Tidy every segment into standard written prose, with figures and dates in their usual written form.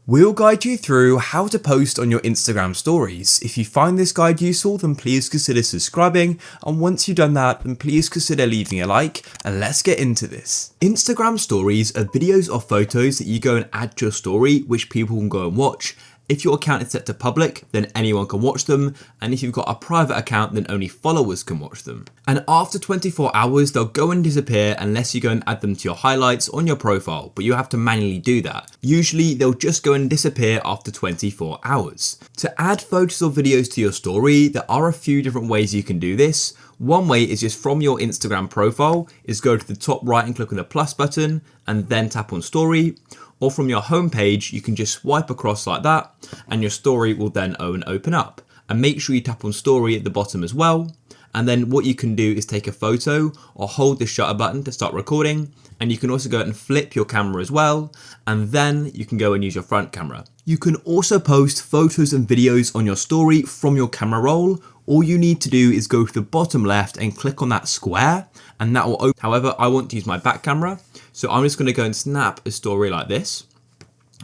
We'll guide you through how to post on your Instagram stories. If you find this guide useful, then please consider subscribing, and once you've done that, then please consider leaving a like, and let's get into this. Instagram stories are videos or photos that you go and add to your story, which people can go and watch. If your account is set to public, then anyone can watch them, and if you've got a private account, then only followers can watch them. And after 24 hours, they'll go and disappear unless you go and add them to your highlights on your profile, but you have to manually do that. Usually, they'll just go and disappear after 24 hours. To add photos or videos to your story, there are a few different ways you can do this. One way is just from your Instagram profile, is go to the top right and click on the plus button, and then tap on story. Or from your homepage, you can just swipe across like that, and your story will then open up. And make sure you tap on story at the bottom as well. And then what you can do is take a photo or hold the shutter button to start recording. And you can also go and flip your camera as well. And then you can go and use your front camera. You can also post photos and videos on your story from your camera roll. All you need to do is go to the bottom left and click on that square, and that will open. However, I want to use my back camera, so I'm just going to go and snap a story like this.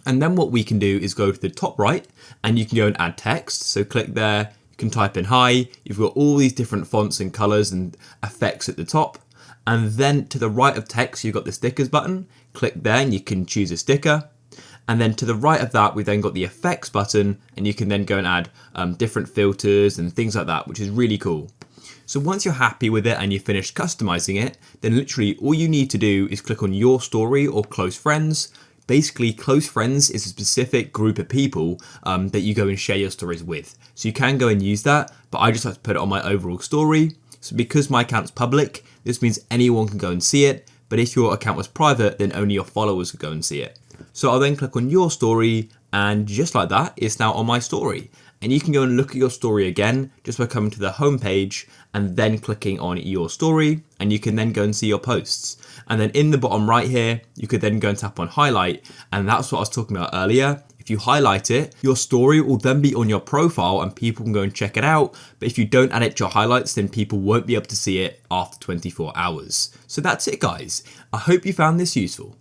And then what we can do is go to the top right, and you can go and add text. So click there, you can type in hi, you've got all these different fonts and colors and effects at the top. And then to the right of text, you've got the stickers button. Click there and you can choose a sticker. And then to the right of that, we've then got the effects button, and you can then go and add different filters and things like that, which is really cool. So once you're happy with it and you've finished customizing it, then literally all you need to do is click on your story or close friends. Basically, close friends is a specific group of people that you go and share your stories with. So you can go and use that, but I just like to put it on my overall story. So because my account's public, this means anyone can go and see it. But if your account was private, then only your followers could go and see it. So I'll then click on your story, and just like that, it's now on my story. And you can go and look at your story again just by coming to the home page and then clicking on your story, and you can then go and see your posts. And then in the bottom right here, you could then go and tap on highlight, and that's what I was talking about earlier. If you highlight it, your story will then be on your profile and people can go and check it out. But if you don't add it to your highlights, then people won't be able to see it after 24 hours. So that's it, guys. I hope you found this useful.